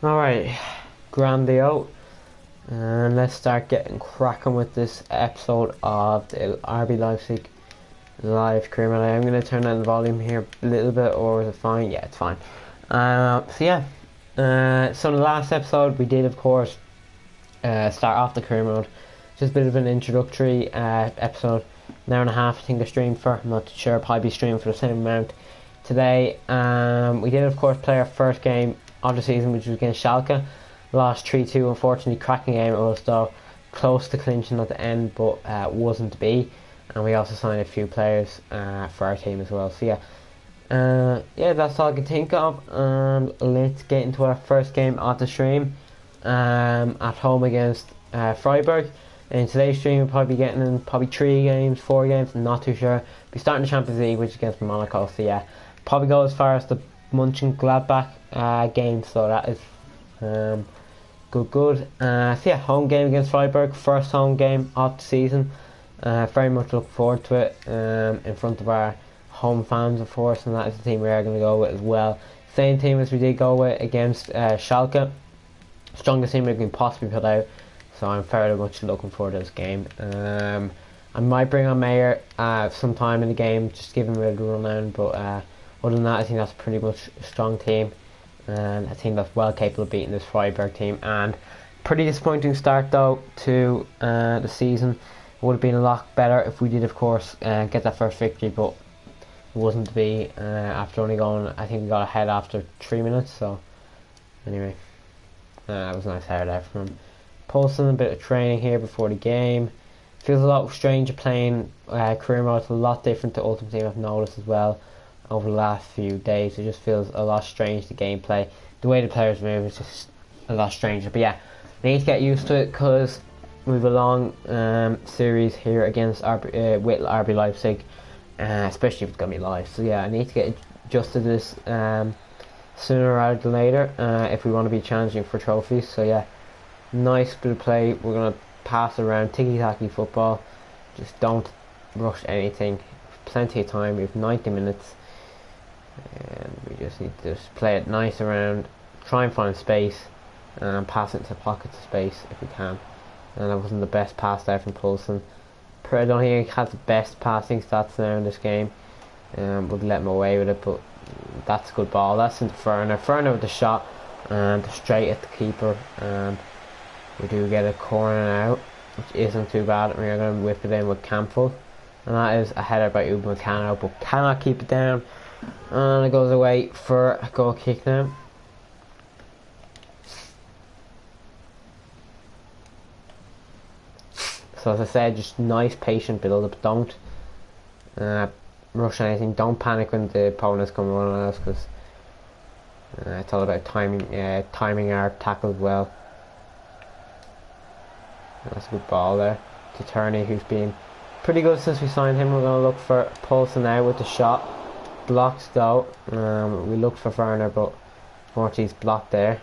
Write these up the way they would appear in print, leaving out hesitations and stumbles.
Alright, Grandio, and let's start getting cracking with this episode of the RB Leipzig live career mode. I'm going to turn down the volume here a little bit, or is it fine? Yeah, it's fine. So in the last episode we did, of course, start off the career mode. Just a bit of an introductory episode, an hour and a half I think I streamed for. I'm not sure, probably be streaming for the same amount today. We did, of course, play our first game of the season, which was against Schalke. Lost 3-2, unfortunately. Cracking game it was, though, close to clinching at the end, but wasn't to be. And we also signed a few players for our team as well. So yeah, that's all I can think of. Let's get into our first game of the stream, at home against Freiburg. In today's stream we'll probably be getting in probably 3 games, 4 games, I'm not too sure. Be starting the Champions League, which is against Monaco. So yeah, probably go as far as the Mönchengladbach game. So that is good. So yeah, home game against Freiburg, first home game of the season. Very much looking forward to it, in front of our home fans, of course, and that is the team we are going to go with as well. Same team as we did go with against Schalke. Strongest team we can possibly put out. So I'm very much looking forward to this game. I might bring on Mayer sometime in the game, just give him a bit of a run down, but other than that, I think that's pretty much a strong team, and I think that's well capable of beating this Freiburg team. And pretty disappointing start though to the season. It would have been a lot better if we did, of course, get that first victory, but it wasn't to be. After only going, I think we got ahead after 3 minutes. So anyway, that was a nice header there from him. Posting a bit of training here before the game. Feels a lot strange playing career mode. It's a lot different to Ultimate Team, I've noticed as well over the last few days. It just feels a lot strange, the gameplay. The way the players move is just a lot stranger. But yeah, I need to get used to it because we have a long series here against with RB Leipzig, especially if it's going to be live. So yeah, I need to get adjusted to this sooner rather than later if we want to be challenging for trophies. So yeah, nice bit of play. We're going to pass around, ticky-tacky football. Just don't rush anything. Plenty of time. We have 90 minutes. And we just need to just play it nice around. Try and find space. And pass it into pockets of space if we can. And that wasn't the best pass there from Poulsen. I don't think he has the best passing stats now in this game. Would let him away with it, but that's a good ball. That's into Ferner. Ferner with the shot and straight at the keeper. And we do get a corner now, which isn't too bad. We're going to whip it in with Campbell, and that is a header by Upamecano, but cannot keep it down, and it goes away for a goal kick now. So as I said, just nice patient build up. Don't rush anything. Don't panic when the opponents come running at us, because it's all about timing our tackle as well. That's a good ball there to Turney, who's been pretty good since we signed him. We're going to look for Poulsen now with the shot. Blocked though. We looked for Werner, but unfortunately he's blocked there.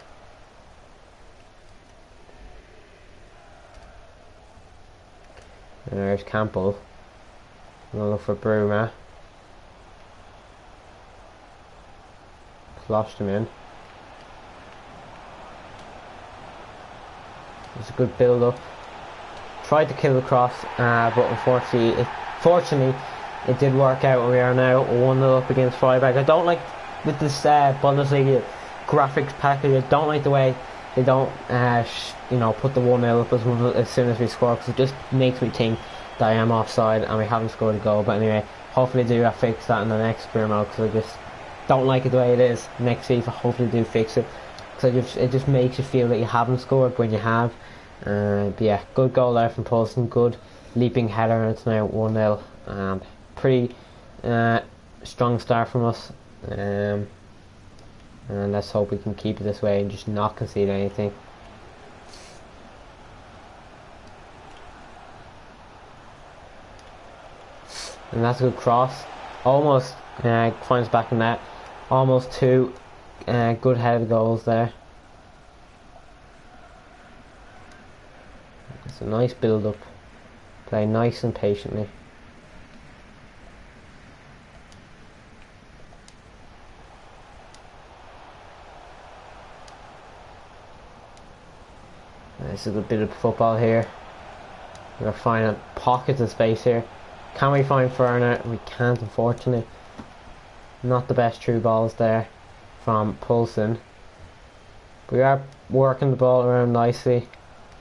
And there's Campbell. We're going to look for Bruma. Sloshed him in. It's a good build up. Tried to kill the cross, but unfortunately it did work out, and we are now 1-0 up against Freiburg. I don't like with this Bundesliga graphics package. I don't like the way they don't put the 1-0 up as soon as we score, because it just makes me think that I am offside and we haven't scored a goal. But anyway, hopefully they do fix that in the next career mode, because I just don't like it the way it is. Next FIFA, hopefully they do fix it, because it just makes you feel that you haven't scored when you have. But yeah, good goal there from Poulsen, good leaping header, and it's now 1-0. Pretty strong start from us, and let's hope we can keep it this way and just not concede anything. And that's a good cross, almost finds back in net. Almost 2 good headed goals there. It's a nice build up, play nice and patiently. This is a bit of football here. We're finding pockets of space here. Can we find Ferner? We can't, unfortunately. Not the best through balls there from Poulsen. We are working the ball around nicely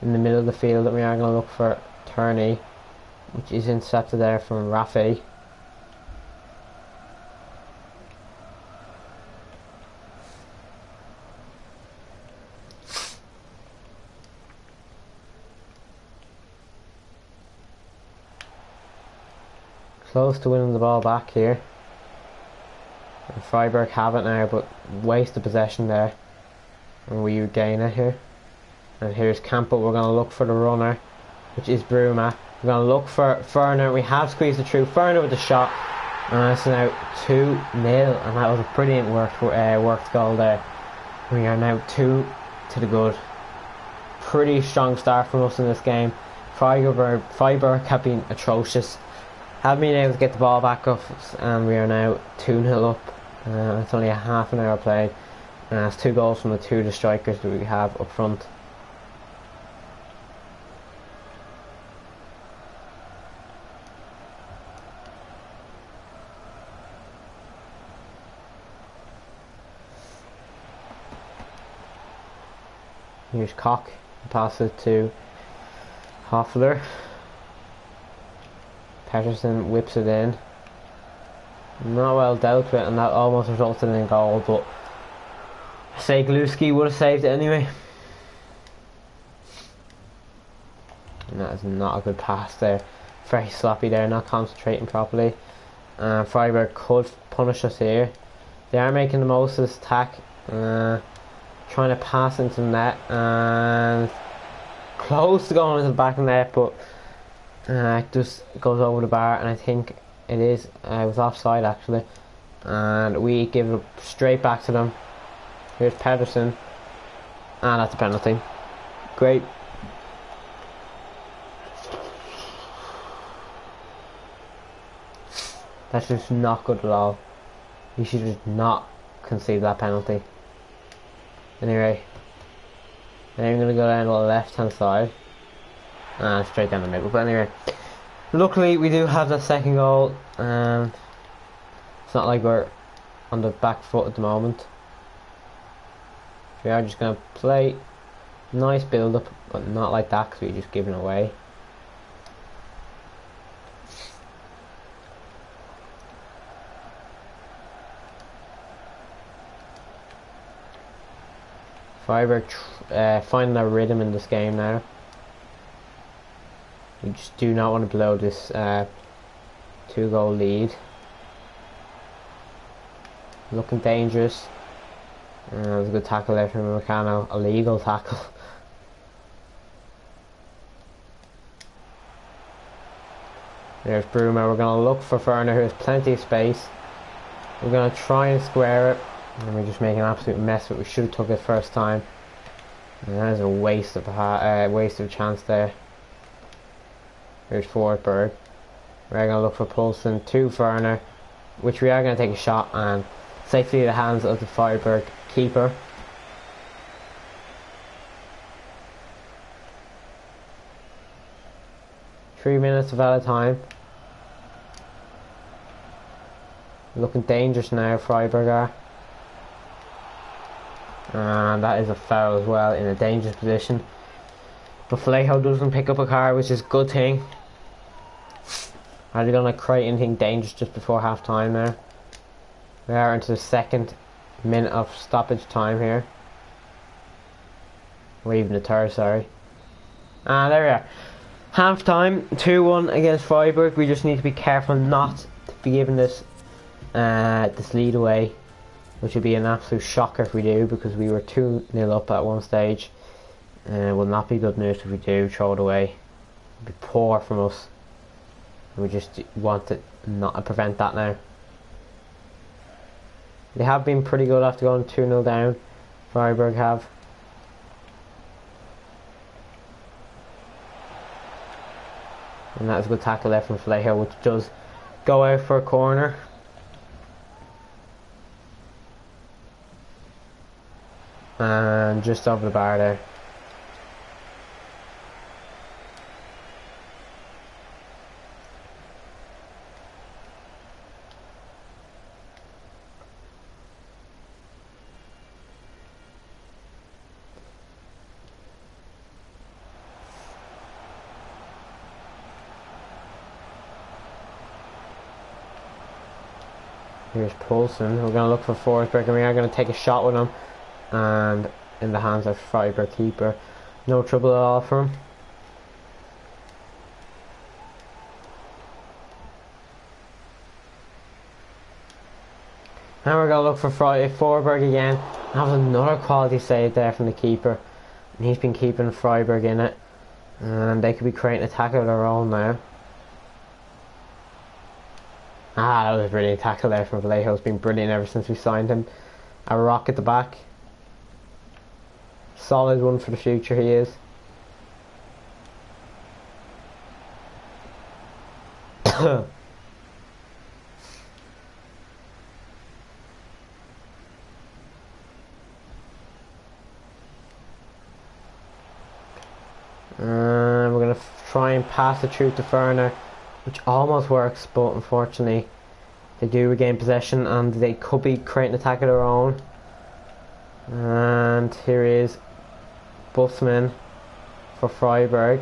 in the middle of the field, and we are going to look for Turney, which is intercepted there from Rafi. Close to winning the ball back here. And Freiburg have it now, but waste of possession there. And we regain it here. And here's Campbell. We're going to look for the runner, which is Bruma. We're going to look for Ferner. We have squeezed it through. Ferner with the shot. And it's now 2-0. And that was a brilliant worked goal there. We are now 2 to the good. Pretty strong start from us in this game. Freiburg have been atrocious. Haven't been able to get the ball back up, and we are now 2-0 up. It's only a half an hour played. It's 2 goals from the 2 of the strikers that we have up front. Here's Koch, pass it to Hoffler. Peterson whips it in. Not well dealt with, and that almost resulted in a goal, but Gluski would have saved it anyway. And that is not a good pass there. Very sloppy there, not concentrating properly. Freiburg could punish us here. They are making the most of this attack. Trying to pass into the net, and close to going into the back of the net, but it just goes over the bar, and I think it was offside actually, and we give it straight back to them. Here's Pedersen, and that's a penalty. Great. That's just not good at all. You should just not concede that penalty. Anyway, now I'm going to go down to the left hand side. Straight down the middle. But anyway, luckily we do have that second goal. It's not like we're on the back foot at the moment. We are just going to play nice build up, but not like that because we're just giving away. Freiburg finding a rhythm in this game now. We just do not want to blow this 2-goal lead. Looking dangerous. That was a good tackle there from Meccano. A legal tackle. There's Bruma. We're going to look for Ferner, who has plenty of space. We're going to try and square it. And we just make an absolute mess of it. We should have took it first time. And that is a waste of a chance there. Here's Forsberg. We're going to look for Poulsen to Ferner, which we are going to take a shot and safely in the hands of the Freiburg keeper. Three minutes of added time. Looking dangerous now, Freiburg are. And that is a foul as well, in a dangerous position. But Vallejo doesn't pick up a card, which is a good thing. Are they going to create anything dangerous just before half time now? We are into the second minute of stoppage time here. Or even the third, sorry. There we are. Half time, 2-1 against Freiburg. We just need to be careful not to be giving this lead away, which would be an absolute shocker if we do, because we were 2-0 up at one stage. It will not be good news if we do throw it away. It would be poor from us. We just want to not prevent that now. They have been pretty good after going 2-0 down. Freiburg have. And that is a good tackle there from Vallejo, which does go out for a corner. And just over the bar there. Here's Poulsen. We're going to look for Forsberg, and we are going to take a shot with him. And in the hands of Freiburg keeper. No trouble at all for him. Now we're going to look for Freiburg again. That was another quality save there from the keeper. And he's been keeping Freiburg in it. And they could be creating an attack of their own now. That was a brilliant tackle there from Vallejo. It's been brilliant ever since we signed him. A rock at the back. Solid one for the future he is. And we're going to try and pass it through to Ferner, which almost works, but unfortunately they do regain possession and they could be creating an attack of their own. And here is Busman for Freiburg.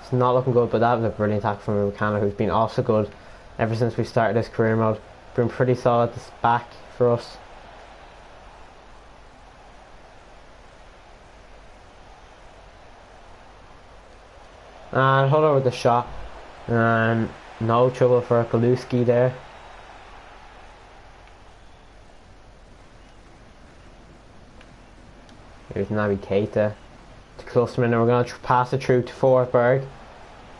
It's not looking good, but that was a brilliant attack from McCann, who's been also good ever since we started this career mode. Been pretty solid this back for us. And Huller with the shot, and no trouble for Galuski there. Here's Naby Keita to Klusterman, and we're going to pass it through to Forsberg,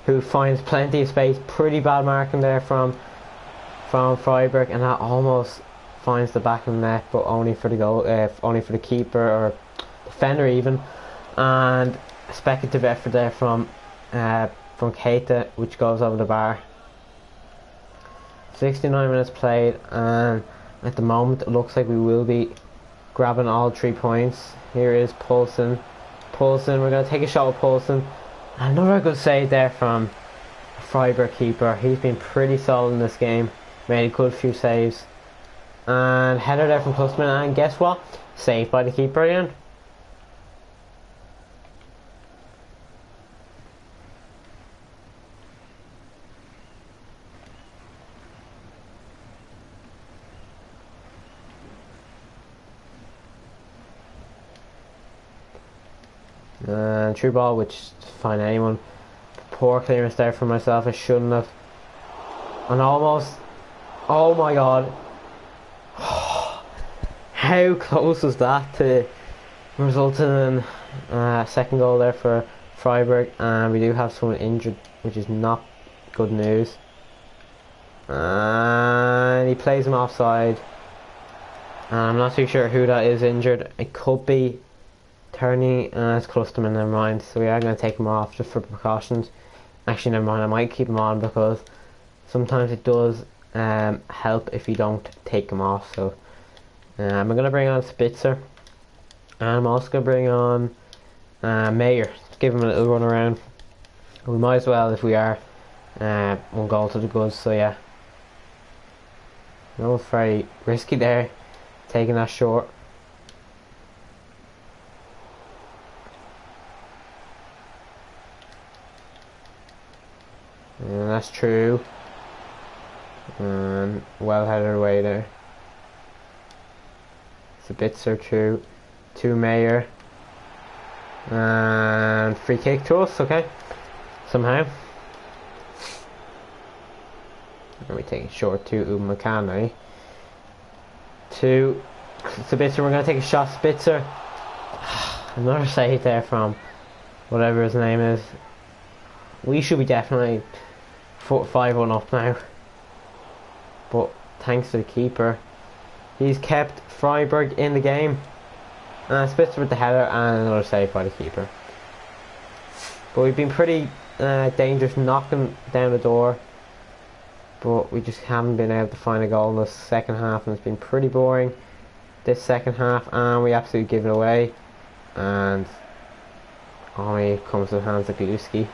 who finds plenty of space. Pretty bad marking there from Freiburg, and that almost finds the back of the net, but only for the goal, only for the keeper or defender even. And a speculative effort there from Keita, which goes over the bar. 69 minutes played, and at the moment it looks like we will be grabbing all 3 points. Here is Poulsen. We're going to take a shot with Poulsen. Another good save there from Freiburg keeper. He's been pretty solid in this game. Made a good few saves. And header there from Klusterman, and guess what? Saved by the keeper again. And true ball, which fine anyone. Poor clearance there for myself. I shouldn't have. And almost. Oh my god. How close was that to resulting in a second goal there for Freiburg? And we do have someone injured, which is not good news. And he plays him offside. And I'm not too sure who that is injured. It could be Turney, it's Klusterman, never mind. So we are going to take him off just for precautions. Actually, never mind, I might keep him on because sometimes it does help if you don't take him off. So I'm going to bring on Spitzer, and I'm also going to bring on Mayer. Give him a little run around. We might as well if we are 1 goal to the goods. So yeah, no, it's very risky there, taking that short. And that's true. And well headed away there. It's a bit so true. To Mayer. And free kick to us, okay. Somehow. And we take it short to Upamecano. To Spitzer, we're going to take a shot. Spitzer. Another save there from whatever his name is. We should be definitely 5-1 up now, but thanks to the keeper, he's kept Freiburg in the game. And Spitzer with the header, and another save by the keeper. But we've been pretty dangerous knocking down the door, but we just haven't been able to find a goal in the second half, and it's been pretty boring this second half, and we absolutely give it away, and only comes to the hands of Galuski.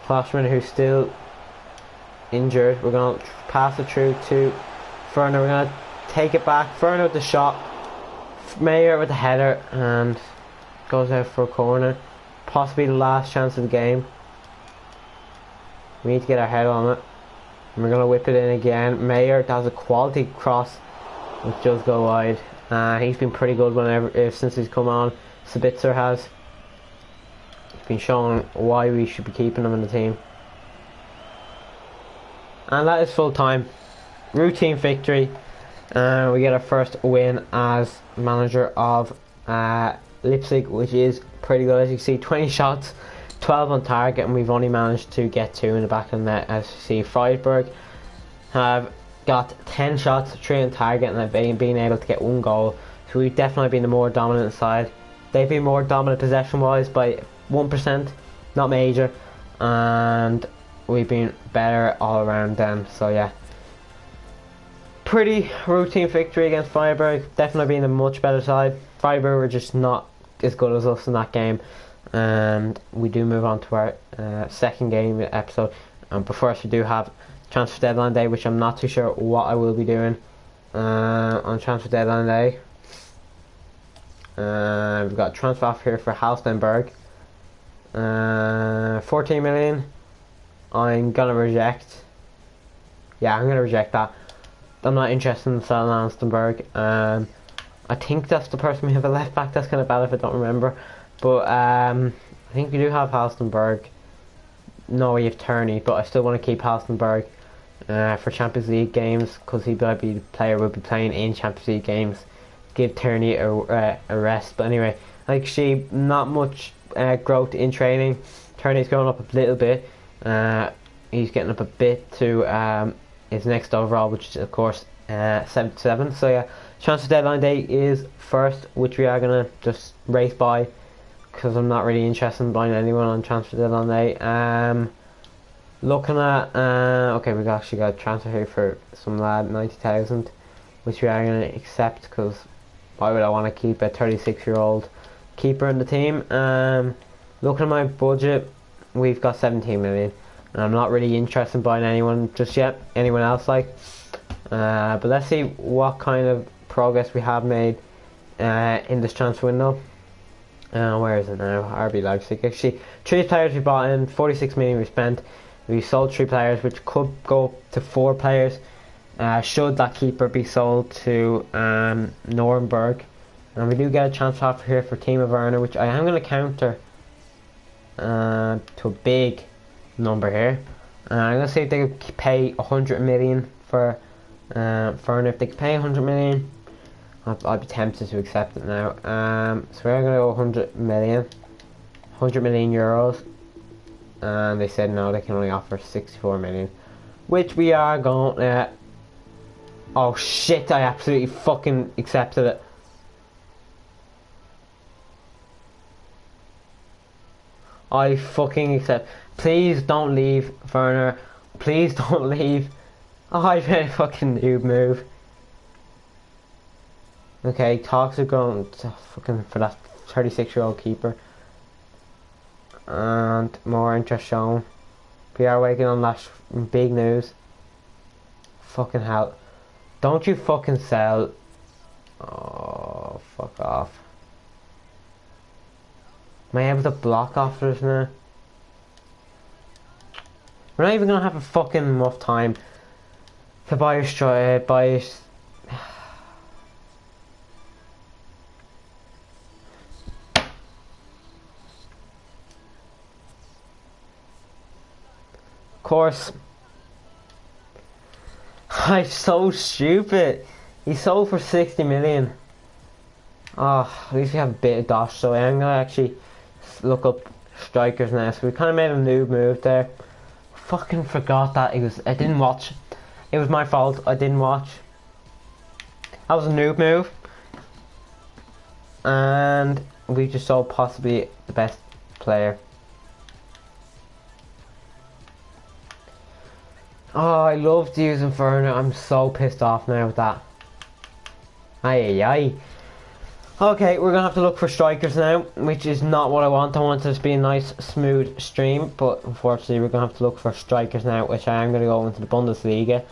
Klosterman, who's still injured. We're going to pass it through to Ferner. We're going to take it back. Ferner with the shot. Mayer with a header and goes out for a corner. Possibly the last chance of the game. We need to get our head on it. And we're going to whip it in again. Mayer does a quality cross, which does go wide. He's been pretty good since he's come on. Sabitzer has. He's been showing why we should be keeping him in the team. And that is full time. Routine victory. We get our first win as manager of Leipzig, which is pretty good. As you can see, 20 shots, 12 on target, and we've only managed to get 2 in the back of the net. As you see, Freiburg have got 10 shots, 3 on target, and they've been able to get 1 goal. So we've definitely been the more dominant side. They've been more dominant possession wise by 1%, not major, and we've been better all around them. So yeah, pretty routine victory against Freiburg. Definitely being a much better side. Freiburg were just not as good as us in that game, and we do move on to our second game episode. But first, we do have transfer deadline day, which I'm not too sure what I will be doing on transfer deadline day. We've got transfer off here for Halstenberg, 14 million. I'm gonna reject. Yeah, I'm gonna reject that. I'm not interested in selling Halstenberg. I think that's the person we have a left back. That's kind of bad if I don't remember, but I think we do have Halstenberg. No, we have Turney, but I still want to keep Halstenberg for Champions League games, because he might be the player we'll be playing in Champions League games. Give Turney a rest. But anyway, like, see, not much growth in training. Turney's going up a little bit. He's getting up a bit to his next overall, which is of course 77. So yeah, transfer deadline day is first, which we are gonna just race by, because I'm not really interested in buying anyone on transfer deadline day. Looking at okay, we've actually got a transfer here for some lad, 90,000, which we are gonna accept, because why would I want to keep a 36-year-old keeper in the team? Looking at my budget, we've got 17 million, and I'm not really interested in buying anyone just yet, anyone else like. But let's see what kind of progress we have made in this transfer window. Where is it now? RB Leipzig. Actually, 3 players we bought in, 46 million we spent. We sold 3 players, which could go up to 4 players. Should that keeper be sold to Nuremberg. And we do get a transfer offer here for Timo Werner, which I am going to counter to a big number here. I'm going to see if they could pay 100 million for Werner. If they could pay 100 million, I'd be tempted to accept it now. So we're going to go 100 million euros. And they said no, they can only offer 64 million, which we are going oh shit, I absolutely fucking accepted it. I fucking accept. Please don't leave, Werner. Please don't leave. Oh, I made a fucking noob move. Okay, talks are going to fucking for that 36-year-old keeper. And more interest shown. PR waking on that big news. Fucking hell. Don't you fucking sell. Oh, fuck off. Am I able to block offers now? We're not even gonna have a fucking enough time to buy a course. I'm so stupid. He sold for 60 million. Oh, at least we have a bit of dosh, so I'm gonna actually look up strikers now. So we kind of made a noob move there. Fucking forgot that I didn't watch. It was my fault. I didn't watch. That was a noob move, and we just sold possibly the best player. Oh, I loved using Werner. I'm so pissed off now with that. Aye, aye, aye. Okay, we're gonna have to look for strikers now, which is not what I want. I want this to be a nice, smooth stream, but unfortunately, we're gonna have to look for strikers now, which I am gonna go into the Bundesliga.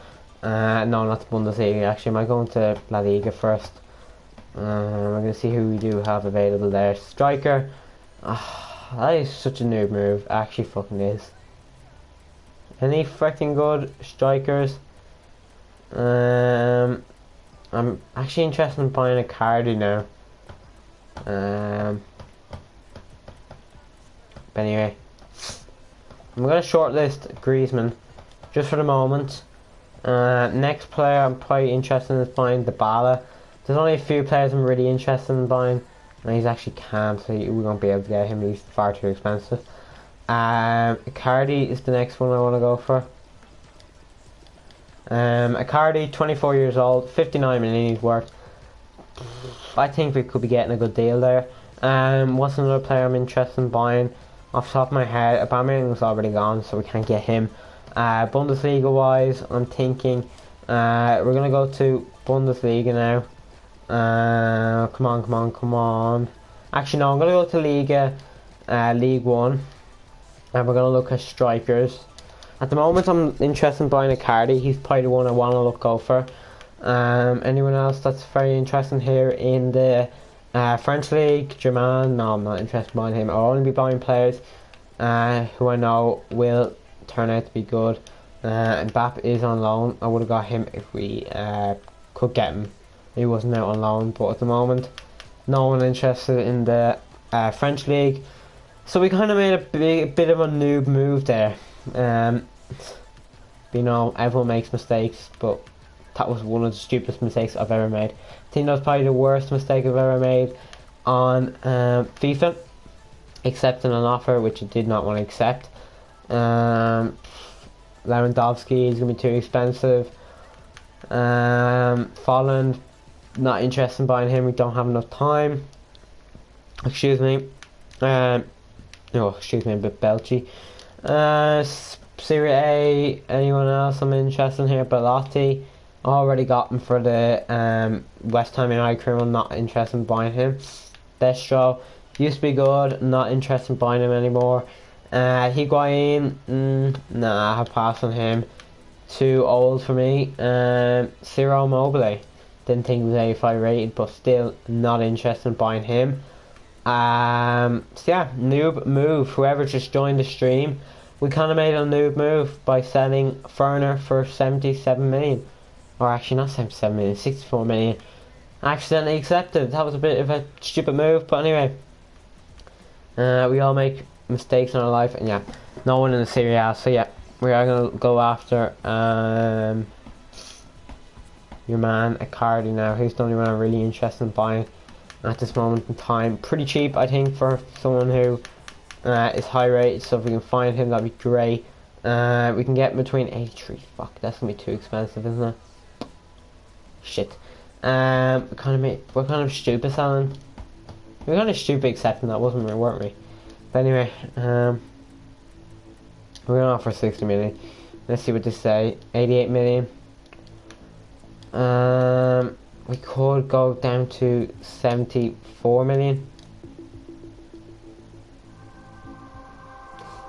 No, not the Bundesliga. Actually, am I going to La Liga first? We're going to see who we do have available there. Striker. That is such a noob move. Actually fucking is. Any freaking good strikers? I'm actually interested in buying a Cardi now. But anyway, I'm going to shortlist Griezmann just for the moment. Next player I'm probably interested in is buying Dybala. There's only a few players I'm really interested in buying, and he's actually can't, so we won't be able to get him. He's far too expensive. Icardi is the next one I want to go for. Icardi, 24 years old, 59 million he's worth. I think we could be getting a good deal there. What's another player I'm interested in buying? Off the top of my head, Aubameyang's already gone, so we can't get him. Bundesliga wise, I'm thinking we're gonna go to Bundesliga now. Come on. Actually, no, I'm gonna go to League One, and we're gonna look at strikers. At the moment, I'm interested in buying a Icardi. He's probably the one I want to go for. Anyone else that's very interesting here in the French League? German? No, I'm not interested in buying him. I'll only be buying players who I know will turn out to be good. Mbappe is on loan. I would have got him if we could get him. He wasn't out on loan, but at the moment, no one interested in the French League. So we kind of made a bit of a noob move there. You know, everyone makes mistakes, but that was one of the stupidest mistakes I've ever made. I think that was probably the worst mistake I've ever made on FIFA, accepting an offer which I did not want to accept. Lewandowski is going to be too expensive. Folland, not interested in buying him. We don't have enough time. Excuse me. Excuse me, a bit belchy. Serie A, anyone else I'm interested in here? Belotti, I already got him for the West Ham United criminal, not interested in buying him. Destro, used to be good, not interested in buying him anymore. Higuain, nah, I'll pass on him. Too old for me. Ciro Immobile, didn't think he was 85 rated, but still not interested in buying him. So yeah, noob move. Whoever just joined the stream, we kind of made a noob move by selling Ferner for 77 million. Or actually not 77 million, 64 million. Accidentally accepted. That was a bit of a stupid move, but anyway. We all make mistakes in our life, and yeah, no one in the Serie A. So yeah, we are going to go after your man Icardi now. He's the only one I'm really interested in buying at this moment in time. Pretty cheap, I think, for someone who is high rated, so if we can find him, that'd be great. We can get between 83. Fuck, that's gonna be too expensive, isn't it? Shit. We're kind of stupid selling. We're kind of stupid accepting that, weren't we? But anyway, we're gonna offer 60 million. Let's see what they say. 88 million. We could go down to 74 million.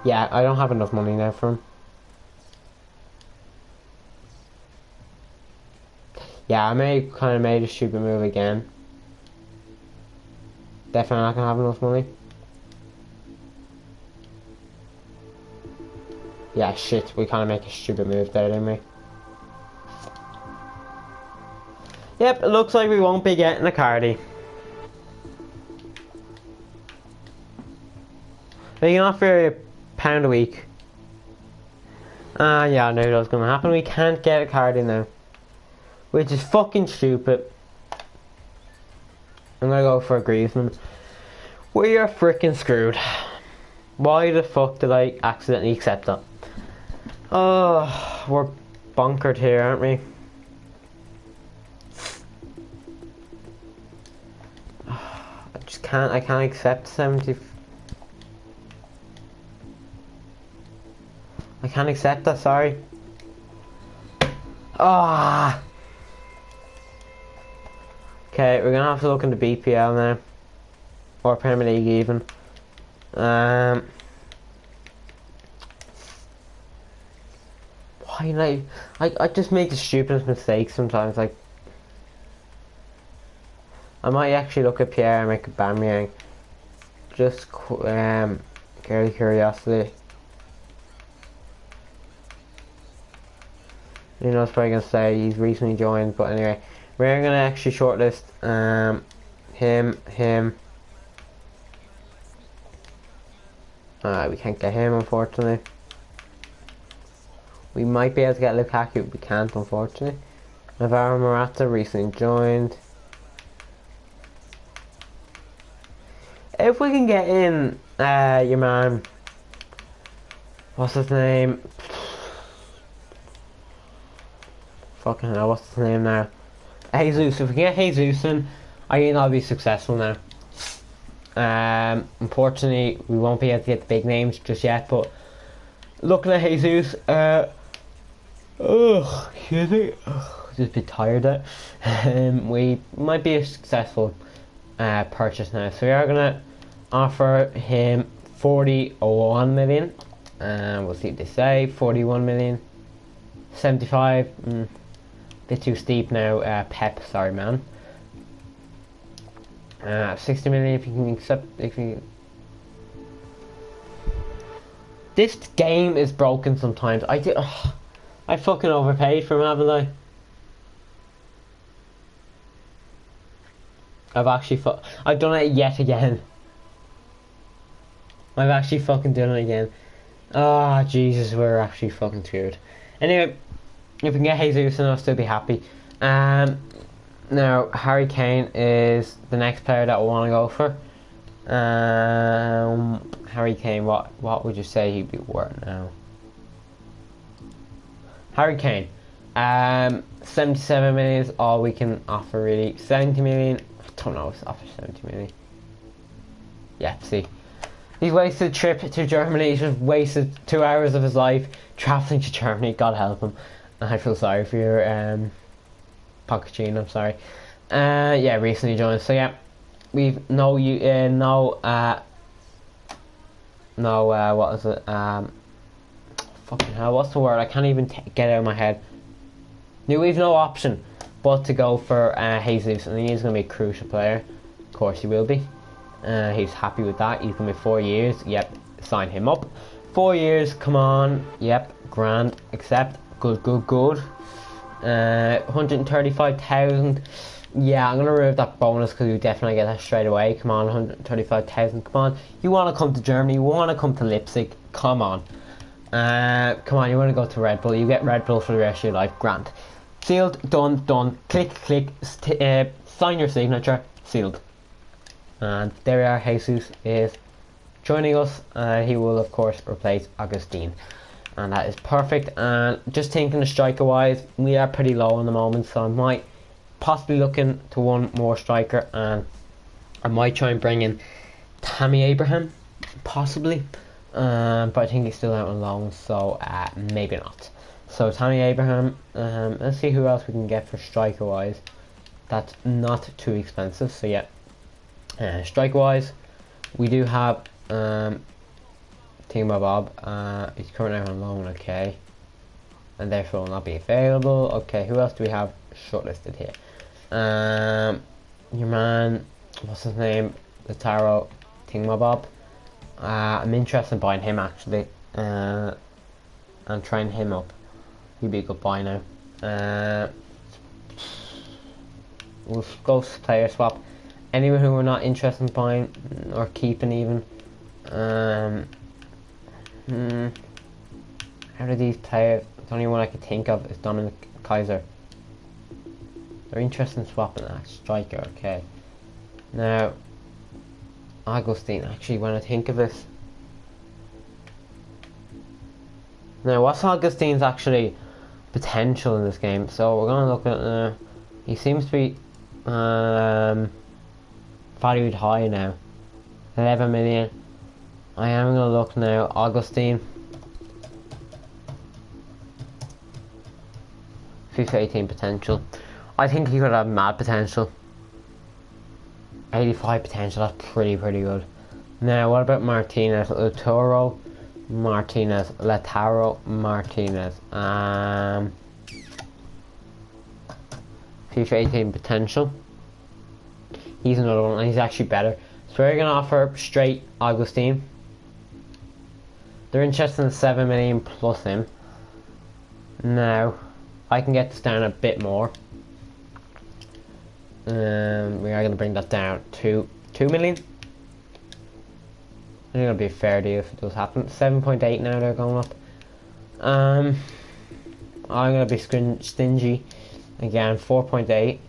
Yeah, I don't have enough money now for him. Yeah, I kind of made a stupid move again. Definitely not gonna have enough money. Yeah, shit, we kind of make a stupid move there, didn't we? Yep, it looks like we won't be getting a Cardi. We can offer £1 a week. Yeah, I knew that was going to happen. We can't get a Cardi now, which is fucking stupid. I'm going to go for a Griezmann. We are freaking screwed. Why the fuck did I accidentally accept that? Oh, we're bunkered here, aren't we? I can't accept 70. I can't accept that, sorry. Ah. Okay, we're gonna have to look into BPL now. Or Premier League even. Why I just make the stupidest mistakes sometimes, like I might actually look at Pierre-Emerick Aubameyang. Just curiosity. You know, I was probably going to say he's recently joined, but anyway, we're going to actually shortlist him. We can't get him, unfortunately. We might be able to get Lukaku, but we can't, unfortunately. Navarro Morata recently joined. If we can get in your man, what's his name? Fucking hell, what's his name now? Jesus. If we get Jesus in, I think I'll be successful now. Unfortunately, we won't be able to get the big names just yet, but looking at Jesus, excuse me, just a bit tired there. We might be a successful purchase now, so we are gonna offer him 41 million, and we'll see what they say. 41 million, 75, bit too steep now. Pep, sorry man. 60 million if you can accept. This game is broken sometimes. I fucking overpaid for him, haven't I? I've done it yet again. I've actually fucking done it again. Ah, Jesus, we're actually fucking screwed. Anyway, if we can get Jesus in, I'll still be happy. Now, Harry Kane is the next player that I want to go for. Harry Kane, what would you say he'd be worth now? Harry Kane, 77 million is all we can offer really. 70 million, I don't know if it's offer 70 million. Yeah, see. He's wasted a trip to Germany. He's just wasted 2 hours of his life travelling to Germany. God help him. I feel sorry for your Pochettino, I'm sorry. Yeah, recently joined. So yeah, we've what is it? Fucking hell, what's the word? I can't even get it out of my head. We've no option but to go for Jesus, and he's going to be a crucial player. Of course he will be. He's happy with that. He's going to be 4 years. Yep, sign him up. 4 years, come on. Yep, grand, accept. Good. 135,000. Yeah, I'm going to remove that bonus because you definitely get that straight away. Come on, 135,000. Come on. You want to come to Germany. You want to come to Leipzig. Come on. Come on, you want to go to Red Bull. You get Red Bull for the rest of your life. Grant. Sealed, done. Click. Sign your signature. Sealed. And there we are. Jesus is joining us. He will, of course, replace Augustine. And that is perfect. And just thinking of striker wise, we are pretty low in the moment, so I might possibly look into one more striker, and I might try and bring in Tammy Abraham, possibly, but I think he's still out on loan, so maybe not. So Tammy Abraham, let's see who else we can get for striker wise that's not too expensive. So yeah, striker wise we do have Bob. He's currently out on loan, okay, and therefore will not be available. Okay, who else do we have shortlisted here? Your man, what's his name? Lataro Bob. I'm interested in buying him actually, and trying him up. He'd be a good buy now. We'll go player swap. Anyone who we're not interested in buying or keeping even. Out of these players, the only one I could think of is Dominic Kaiser. They're interested in swapping that striker, okay. Now, Augustine, actually, when I think of this. Now, what's Augustine's actually potential in this game? So, we're going to look at, he seems to be valued high now. 11 million. I am going to look now. Augustine. FIFA 18 potential. I think he could have mad potential. 85 potential, that's pretty good. Now, what about Martinez? Lataro Martinez. FIFA 18 potential. He's another one, and he's actually better. So we're gonna offer straight Augustine. They're interested in 7 million plus him. Now, I can get this down a bit more. We are going to bring that down to 2 million. I think it'll be a fair deal if it does happen. 7.8 now they're going up. I'm going to be stingy again. 4.8.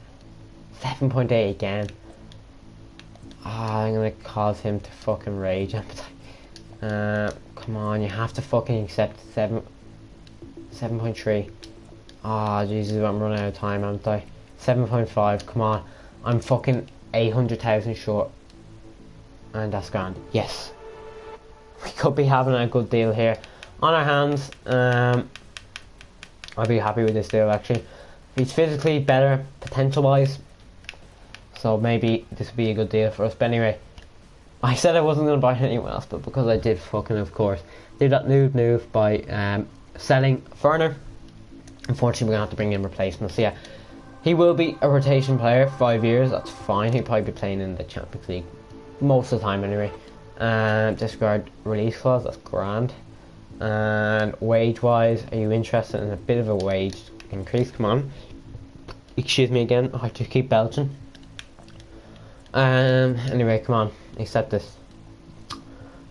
7.8 again. I'm going to cause him to fucking rage. Come on, you have to fucking accept 7.3. Ah, Jesus, I'm running out of time, haven't I? 7.5, come on. I'm fucking 800,000 short. And that's grand. Yes. We could be having a good deal here on our hands. I'd be happy with this deal, actually. He's physically better, potential-wise. So maybe this would be a good deal for us. But anyway, I said I wasn't going to buy anyone else, but because I did fucking, of course, do that move by selling Ferner. Unfortunately, we're going to have to bring in replacements. So yeah, he will be a rotation player, 5 years, that's fine. He'll probably be playing in the Champions League most of the time anyway. Discard release clause, that's grand. And wage-wise, are you interested in a bit of a wage increase? Come on. Excuse me again, I have to keep belching. Anyway, come on, accept this. You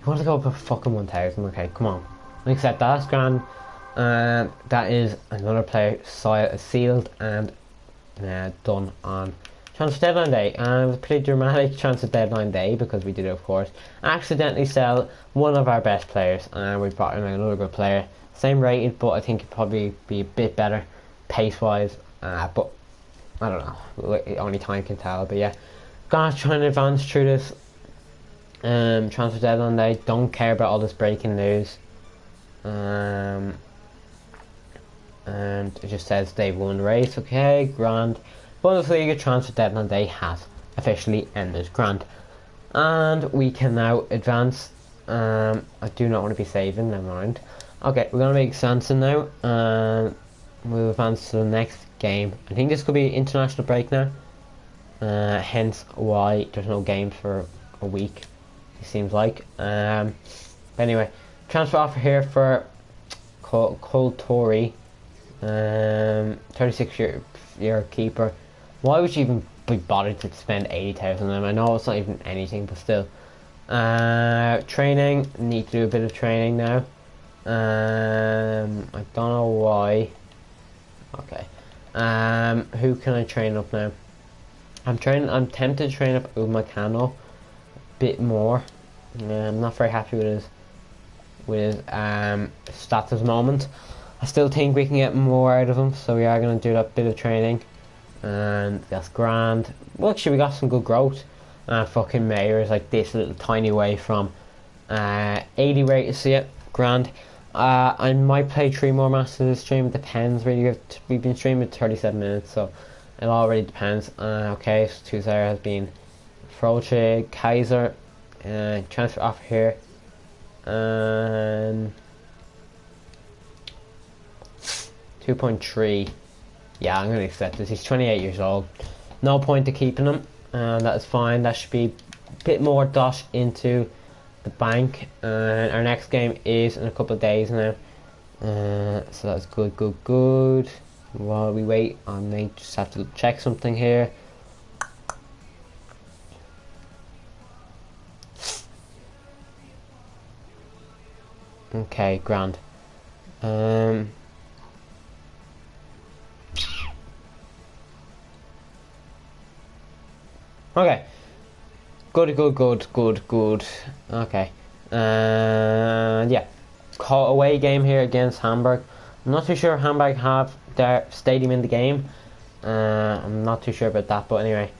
want to go up for fucking 1,000? Okay, come on, accept that. That's grand. That is another player sealed and done on transfer deadline day. And it was a pretty dramatic transfer deadline day because we did, of course, accidentally sell one of our best players, and we brought in another good player, same rated, but I think it'd probably be a bit better pace wise. But I don't know. Only time can tell. But yeah. Gonna try and advance through this transfer deadline day. Don't care about all this breaking news. And it just says they've won the race. Okay, grand. Bundesliga transfer deadline day has officially ended. Grand. And we can now advance. I do not want to be saving, never mind. Okay, we're gonna make Sanson now. We'll advance to the next game. I think this could be international break now. Hence why there's no games for a week, it seems like. But anyway, transfer offer here for Cole Torrey, 36-year keeper. Why would you even be bothered to spend 80,000 on him? I know it's not even anything, but still. Training, need to do a bit of training now. I don't know why. Okay. Who can I train up now? I'm tempted to train up Upamecano a bit more. I'm not very happy with his stats at the moment. I still think we can get more out of him, so we are going to do that bit of training, and that's grand. Well, actually, we got some good growth. Fucking Mayor is like this little tiny way from 80 rated, so yeah, grand. I might play 3 more matches of this stream. It depends really. We've been streaming 37 minutes, so it already depends. Okay, so Tuesday has been Froche, Kaiser, transfer offer here, and 2.3. Yeah, I'm going to accept this. He's 28 years old. No point to keeping him, and that is fine. That should be a bit more dosh into the bank. Our next game is in a couple of days now, so that's good. While we wait, I may just have to check something here. Okay, grand. Okay. Good. Okay. Yeah. Away game here against Hamburg. I'm not too sure Hamburg have their stadium in the game. I'm not too sure about that, but anyway.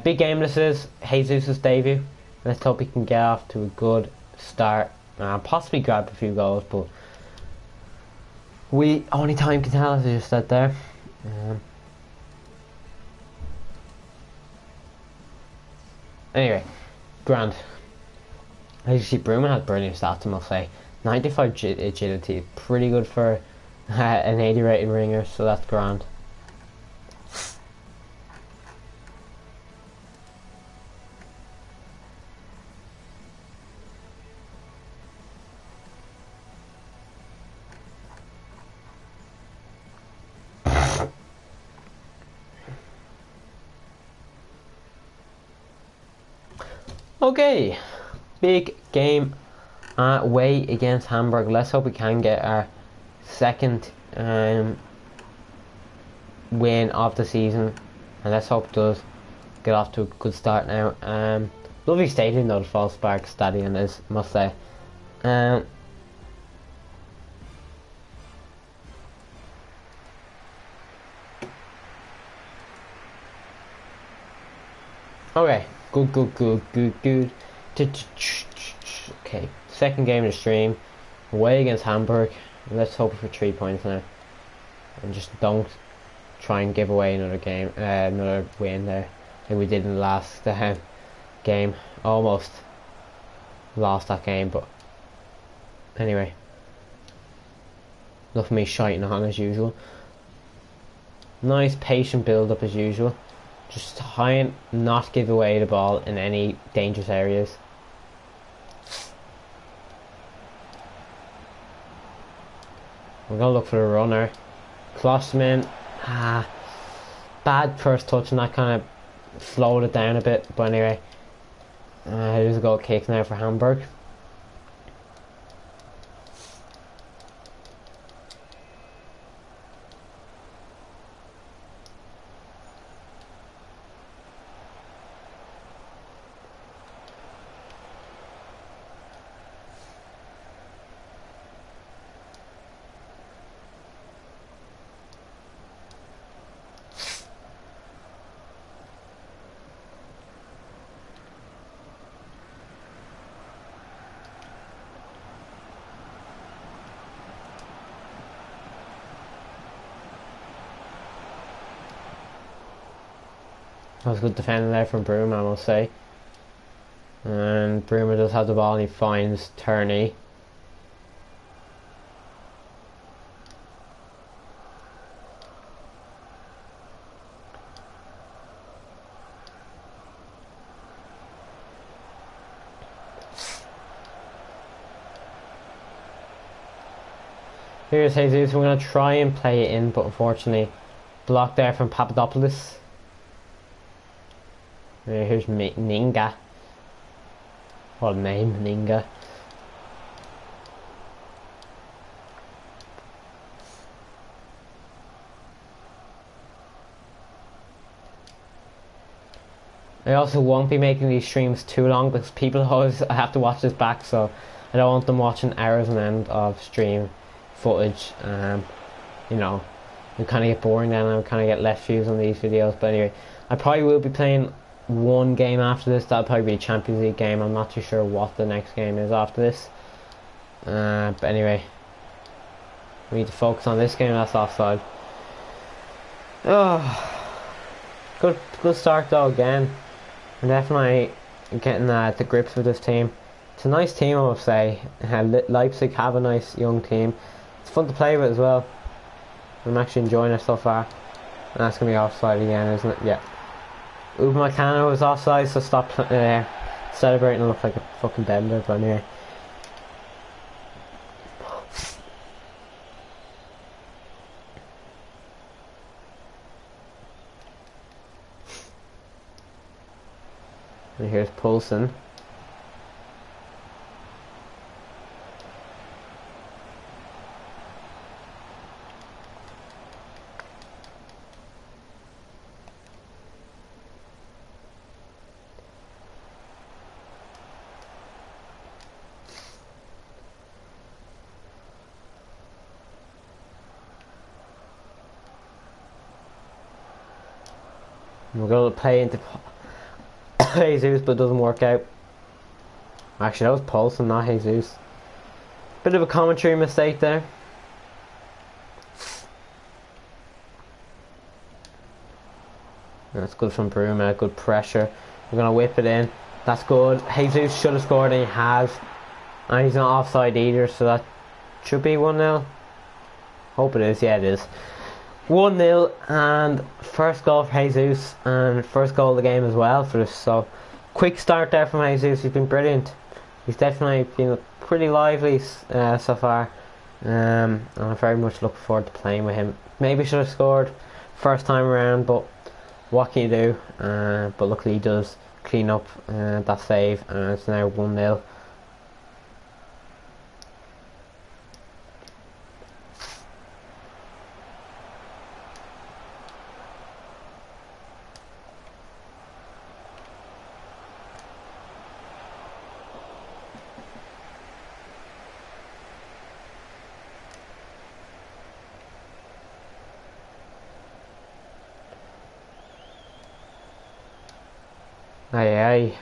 Big game this is. Jesus' debut. Let's hope he can get off to a good start. Possibly grab a few goals, but only time can tell, as I just said there. Anyway, grand. As you see, Bruma has brilliant stats, I must say. 95 agility, pretty good for an 80 rated ringer, so that's grand. Okay, big game away against Hamburg. Let's hope we can get our second win of the season, and let's hope it does get off to a good start now. Lovely stadium though, the Volkspark Stadion is, must say. Okay, good. Okay, second game of the stream, away against Hamburg. Let's hope for 3 points now, and just don't try and give away another game, another win there, like we did in the last game. Almost lost that game, but anyway, enough of me shiting on as usual. Nice patient build up as usual. Just try and not give away the ball in any dangerous areas. We're gonna look for the runner. Klosterman, bad first touch, and that kind of slowed it down a bit. But anyway, there's a goal kick now for Hamburg. That was good defending there from Broom, I must say. And Broomer does have the ball and he finds Turney. Here's Jesus. We're going to try and play it in, but unfortunately blocked there from Papadopoulos. Here's Ninga. What a name, Ninga. I also won't be making these streams too long because people always have to watch this back, so I don't want them watching hours on end of stream footage. You know, you kind of get boring then, and I kind of get less views on these videos. But anyway, I probably will be playing one game after this. That'll probably be a Champions League game. I'm not too sure what the next game is after this. But anyway, we need to focus on this game. That's offside. Oh, good start though. Again, we're definitely getting the grips with this team. It's a nice team, I must say. Leipzig have a nice young team. It's fun to play with as well. I'm actually enjoying it so far. And that's gonna be offside again, isn't it? Yeah. Upamecano was offside, so stop celebrating and look like a fucking bender, but anyway. And here's Poulsen. We're going to play into Jesus, but it doesn't work out. Actually, that was Poulsen, not Jesus. Bit of a commentary mistake there. That's good from Bruma, good pressure. We're going to whip it in. That's good. Jesus should have scored, and he has. And he's not offside either, so that should be 1-0. Hope it is. Yeah, it is. 1-0, and first goal for Jesus, and first goal of the game as well for us. So quick start there from Jesus. He's been brilliant. He's definitely been pretty lively so far, and I very much look forward to playing with him. Maybe should have scored first time around, but what can you do? But luckily he does clean up that save, and it's now 1-0. Aye, aye.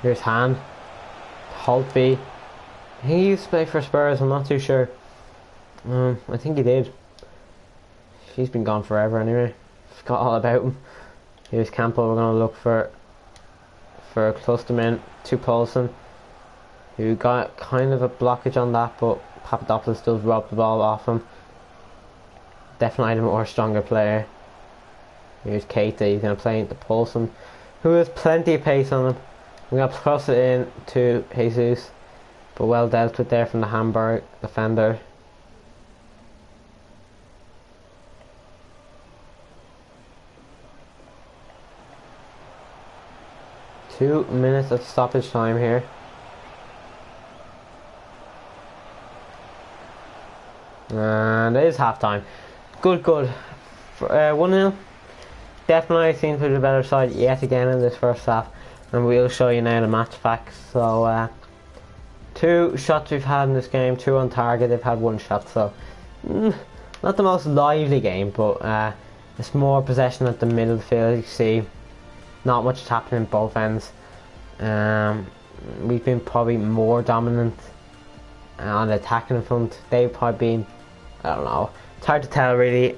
Here's Hand. Holtby. He used to play for Spurs, I'm not too sure. I think he did. He's been gone forever anyway. Forgot all about him. Here's Campbell, we're going to look for Clusterman to Paulson, who got kind of a blockage on that, but Papadopoulos does rob the ball off him. Definitely the more stronger player. Here's Keita, he's going to play into Paulson, who has plenty of pace on him. We're going to cross it in to Jesus, but well dealt with there from the Hamburg defender. Two minutes of stoppage time here. And it is half time. Good. 1-0. Definitely seems to be the better side yet again in this first half. And we'll show you now the match facts. So, 2 shots we've had in this game, 2 on target, they've had 1 shot. So, not the most lively game, but it's more possession at the middle of the field. You see, not much is happening both ends. We've been probably more dominant on the attacking front. They've probably been, I don't know, it's hard to tell really.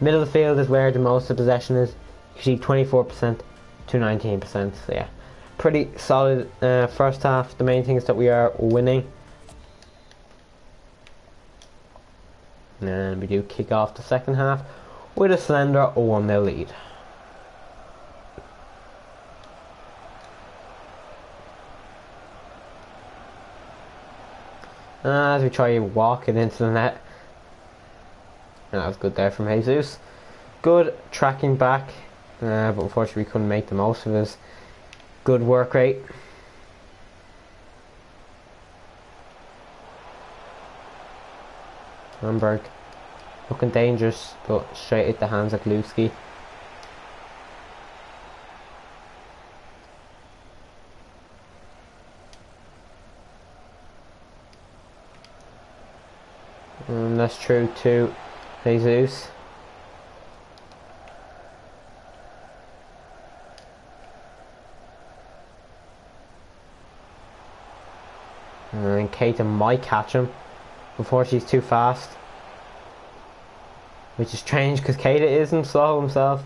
Middle of the field is where the most of possession is. You see 24% to 19%. So yeah, pretty solid first half. The main thing is that we are winning. And we do kick off the second half with a slender 1-0 lead. As we try to walk it into the net. And that was good there from Jesus. Good tracking back, but unfortunately we couldn't make the most of his good work rate. Hamburg looking dangerous, but straight at the hands of Lewski. And that's true to Jesus. And Keita might catch him before she's too fast, which is strange because Keita isn't slow himself.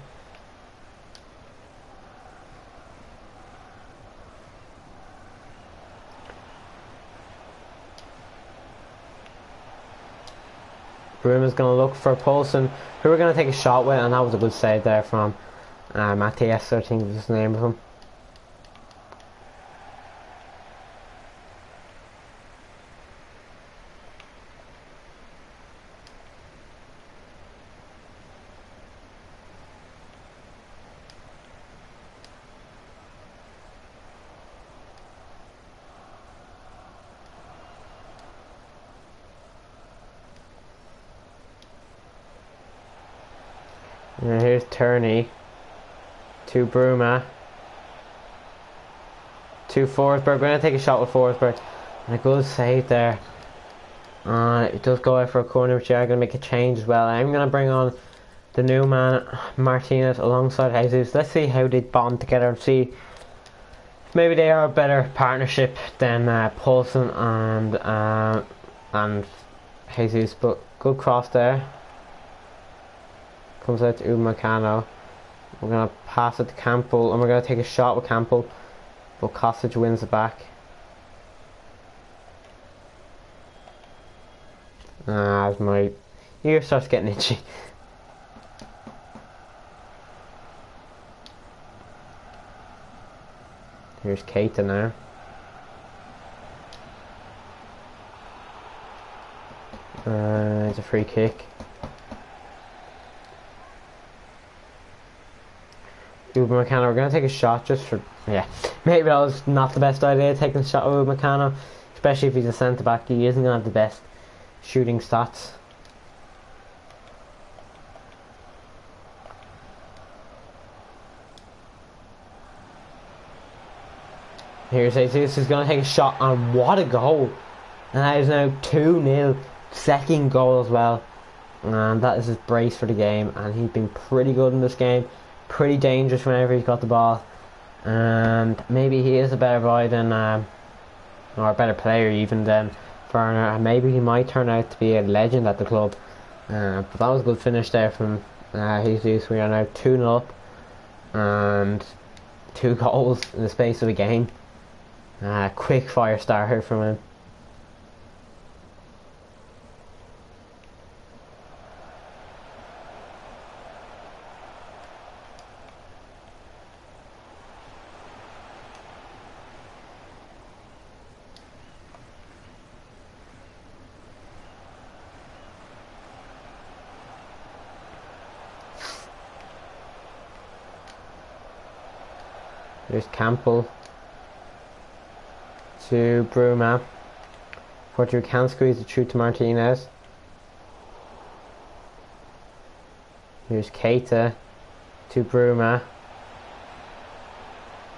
Bruma's going to look for Paulson, who we're going to take a shot with, and that was a good save there from Matthias, I think was his name of him. And here's Turney to Bruma to Forsberg. We're going to take a shot with Forsberg, and a good save there. It does go out for a corner, which are going to make a change as well. I'm going to bring on the new man Martinez alongside Jesus. Let's see how they bond together and see if maybe they are a better partnership than Paulson and Jesus. But good cross there. Comes out to Upamecano. We're going to pass it to Campbell, and we're going to take a shot with Campbell, but Kostic wins it back. As my ear starts getting itchy. Here's Keita now. It's a free kick. Upamecano, we're going to take a shot just for... Yeah, maybe that was not the best idea, taking a shot with Upamecano. Especially if he's a centre-back, he isn't going to have the best shooting stats. Here's Jesus is going to take a shot, and what a goal! And that is now 2-0, second goal as well. And that is his brace for the game, and he's been pretty good in this game. Pretty dangerous whenever he's got the ball. And maybe he is a better guy than... or a better player even than Werner, and maybe he might turn out to be a legend at the club. But that was a good finish there from Jesus. We are now 2-0 up, and 2 goals in the space of a game. Quick fire starter from him. There's Campbell to Bruma. Portugal can squeeze it through to Martinez. Here's Keita to Bruma.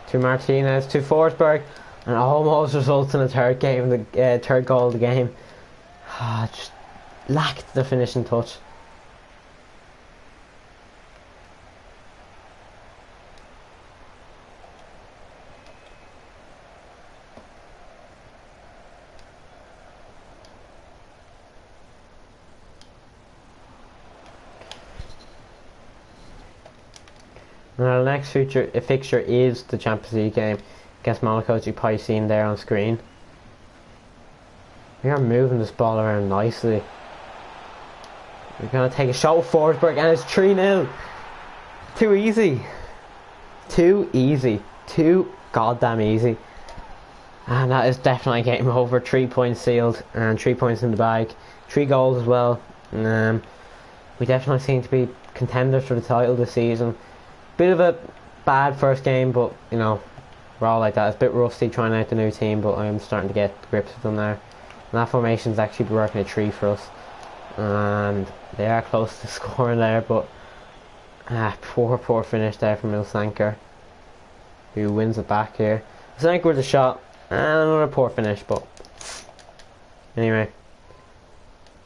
To Martinez to Forsberg, and almost results in a third goal of the game. Just lacked the finishing touch. Now the next fixture is the Champions League game against Monaco, as you probably seen there on screen. We are moving this ball around nicely. We're going to take a shot with Forsberg, and it's 3-0. Too easy. Too easy. Too goddamn easy. And that is definitely game over. 3 points sealed and 3 points in the bag. 3 goals as well. We definitely seem to be contenders for the title this season. Bit of a bad first game, but you know, we're all like that. It's a bit rusty trying out the new team, but I'm starting to get grips with them now. And that formation's actually working a treat for us, and they are close to scoring there, but poor finish there from Ilsanker, who wins it back here. Ilsanker with a shot and another poor finish, but anyway,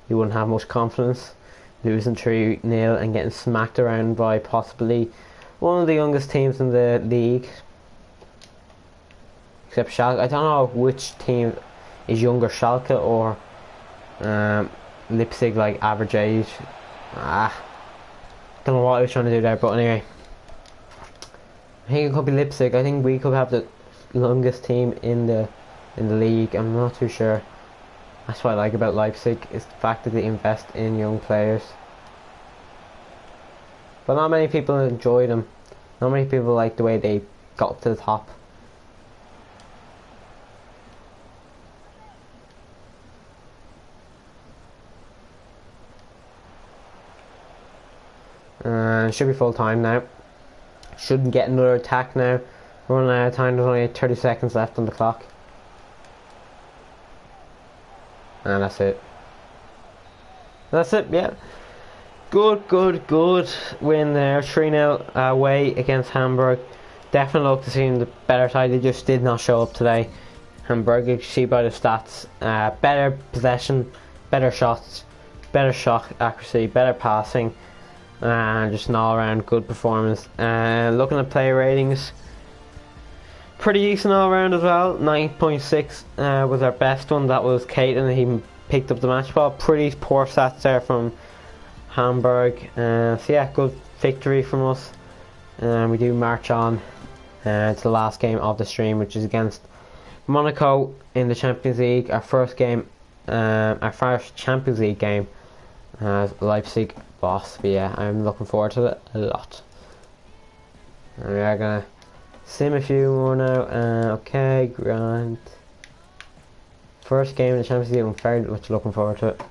you wouldn't have much confidence losing 3-0 and getting smacked around by possibly one of the youngest teams in the league, except Schalke. I don't know which team is younger, Schalke or Leipzig, like average age. Don't know what I was trying to do there, but anyway, I think it could be Leipzig. I think we could have the youngest team in the league. I'm not too sure. That's what I like about Leipzig, is the fact that they invest in young players. But not many people enjoy them. Not many people like the way they got up to the top. Should be full time now. Shouldn't get another attack now. We're running out of time. There's only 30 seconds left on the clock. And that's it. That's it, yeah. Good win there. 3-0 away against Hamburg. Definitely look to see the better side. They just did not show up today. Hamburg, you can see by the stats, better possession, better shots, better shot accuracy, better passing, and just an all-round good performance. Looking at player ratings, pretty decent all-round as well. 9.6 was our best one. That was Keita, he picked up the match ball. Pretty poor stats there from Hamburg. So yeah, good victory from us. We do march on to the last game of the stream, which is against Monaco in the Champions League. Our first game our first Champions League game as Leipzig boss. But yeah, I'm looking forward to it a lot. And we are gonna sim a few more now. Okay, grand. First game in the Champions League, I'm very much looking forward to it.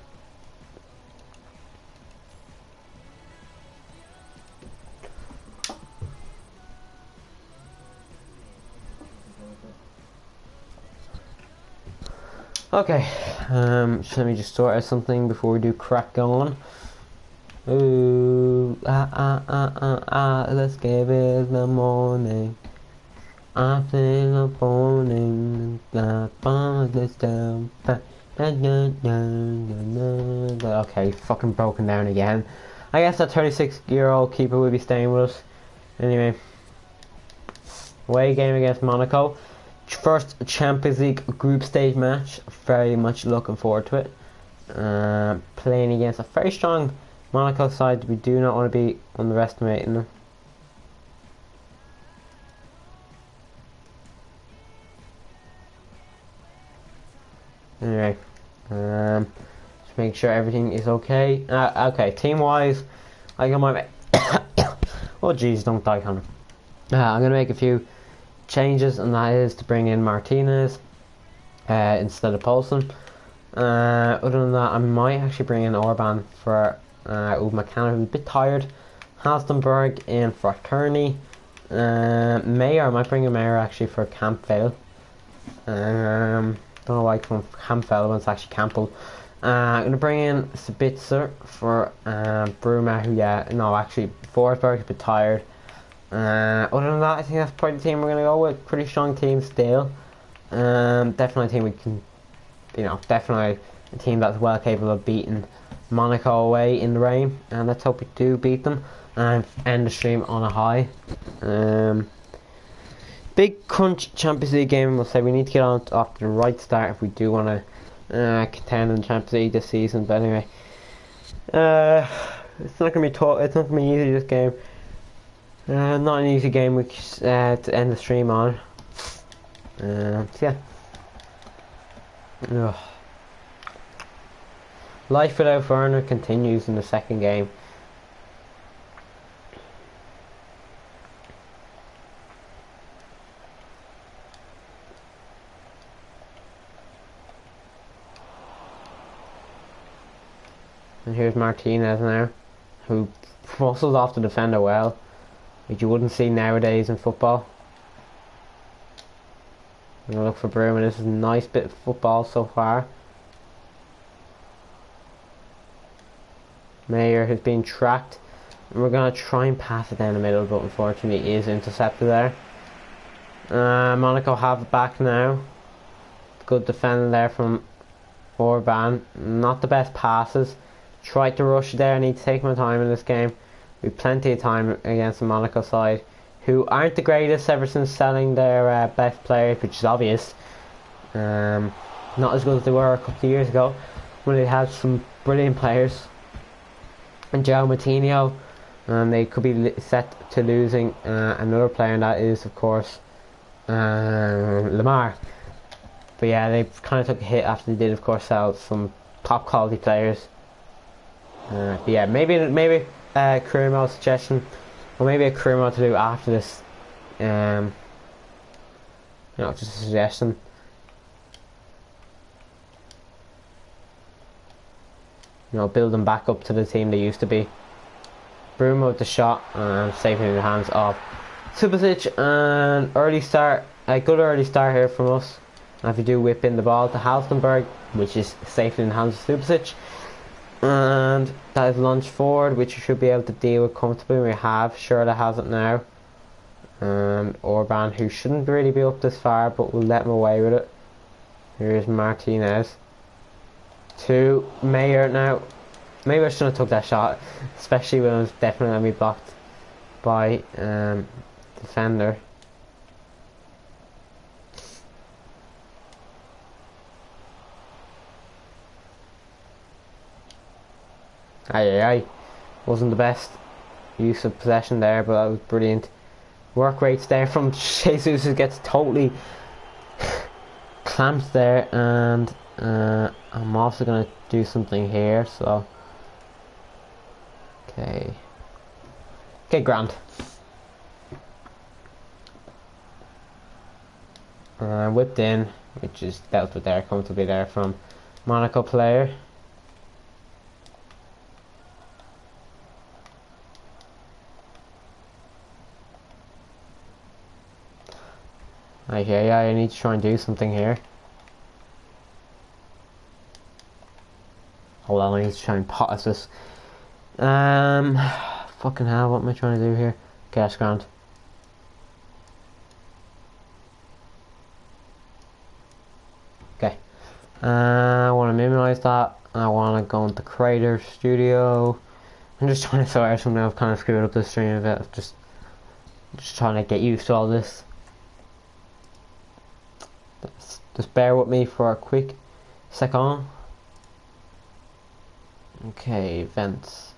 Okay, so let me just sort out something before we do crack on. Ooh, let's give it the morning. I'm feeling the morning, this down. Okay, fucking broken down again. I guess that 36-year-old keeper will be staying with us. Anyway, away game against Monaco. First Champions League group stage match. Very much looking forward to it. Playing against a very strong Monaco side. We do not want to be underestimating them. Anyway, just make sure everything is okay. Okay, team wise, I got my. Oh jeez, don't die, Connor. I'm gonna make a few changes, and that is to bring in Martinez instead of Poulsen. Other than that, I might actually bring in Orban for McCann, who's a bit tired. Halstenberg in for Kearney. Mayer, I might bring in Mayer actually for Campbell. Don't know why I come from Campbell when it's actually Campbell. I'm gonna bring in Sabitzer for Bruma, who actually Forsberg's a bit tired. Other than that, I think that's probably the team we're gonna go with. Pretty strong team still. Definitely a team we can, definitely a team that's well capable of beating Monaco away in the rain. And let's hope we do beat them and end the stream on a high. Big crunch Champions League game. We'll say we need to get on off to the right start if we do want to contend in the Champions League this season. But anyway, it's not gonna be it's not gonna be easy, this game. Not an easy game to end the stream on. Yeah. Ugh. Life without Werner continues in the second game. And here's Martinez now, who muscles off the defender well, which you wouldn't see nowadays in football. I'm gonna look for Broom, and this is a nice bit of football so far. Mayer has been tracked, and we're gonna try and pass it down the middle, but unfortunately he is intercepted there. Monaco have it back now. Good defending there from Orban. Not the best passes. Tried to rush there. I need to take my time in this game. We've plenty of time against the Monaco side, who aren't the greatest ever since selling their best players, which is obvious. Not as good as they were a couple of years ago, when they had some brilliant players. And João Moutinho, and they could be set to losing another player, and that is of course Lamar. But yeah, they kind of took a hit after they did of course sell some top quality players. But yeah, maybe Kurimo suggestion, or maybe a Kurimo to do after this. Just a suggestion. Build them back up to the team they used to be. Brumo with the shot and safely in the hands of Subasic, and early start, a good early start here from us. And if we do whip in the ball to Halstenberg, which is safely in the hands of Subasic, and that is launched forward, which we should be able to deal with comfortably. We have Schürrle has it now, and Orban, who shouldn't really be up this far, but we'll let him away with it. Here's Martinez to Mayer now. Maybe I shouldn't have took that shot, especially when it was definitely going to be blocked by defender. Aye. Wasn't the best use of possession there, but that was brilliant. Work rates there from Jesus, who gets totally clamped there, and I'm also gonna do something here, so okay, grand. Whipped in, which is dealt with there comfortably there from Monaco player. Okay, yeah, I need to try and do something here. Hold on, I need to try and pot this. Fucking hell, what am I trying to do here? Okay, that's grand. Okay. I want to minimize that. I want to go into Creator Studio. I'm just trying to sort out something. I've kind of screwed up the stream a bit. Just trying to get used to all this. Just bear with me for a quick second. Okay, events.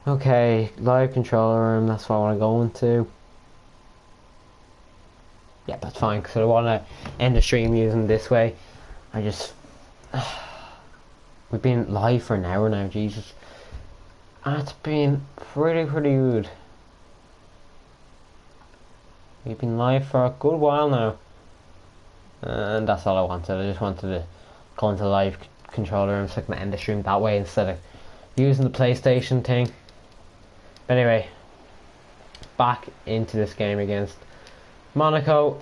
Okay, live controller room, that's what I want to go into. Yeah, that's fine, because I don't want to end the stream using this way. We've been live for an hour now, Jesus. It's been pretty good. We've been live for a good while now. And that's all I wanted. I just wanted to go into the live controller room so I can end the stream that way instead of using the PlayStation thing. But anyway, back into this game against Monaco.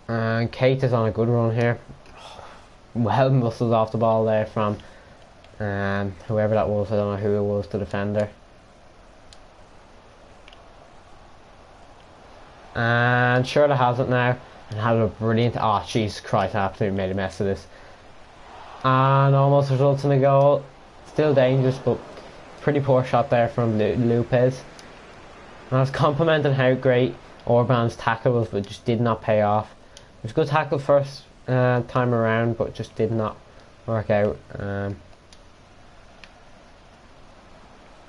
And Kate is on a good run here. Well muscles off the ball there from whoever that was. I don't know who it was, the defender. And Shirley has it now and has a brilliant. Oh, Jesus Christ! I absolutely made a mess of this. And almost results in a goal. Still dangerous, but pretty poor shot there from Lopez. And I was complimenting how great Orban's tackle was, but just did not pay off. It was a good tackle first time around, but just did not work out. That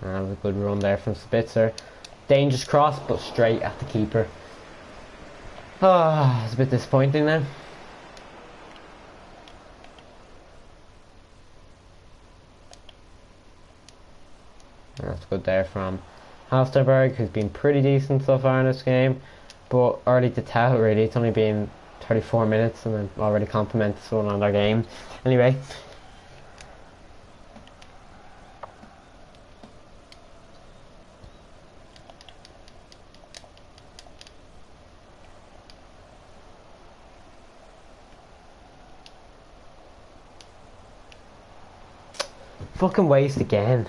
was a good run there from Spitzer. Dangerous cross, but straight at the keeper. Oh, it's a bit disappointing now. That's good there from Halsterberg, who's been pretty decent so far in this game, but early to tell really. It's only been 34 minutes and I've already complimented someone on their game. Anyway. Fucking waste again.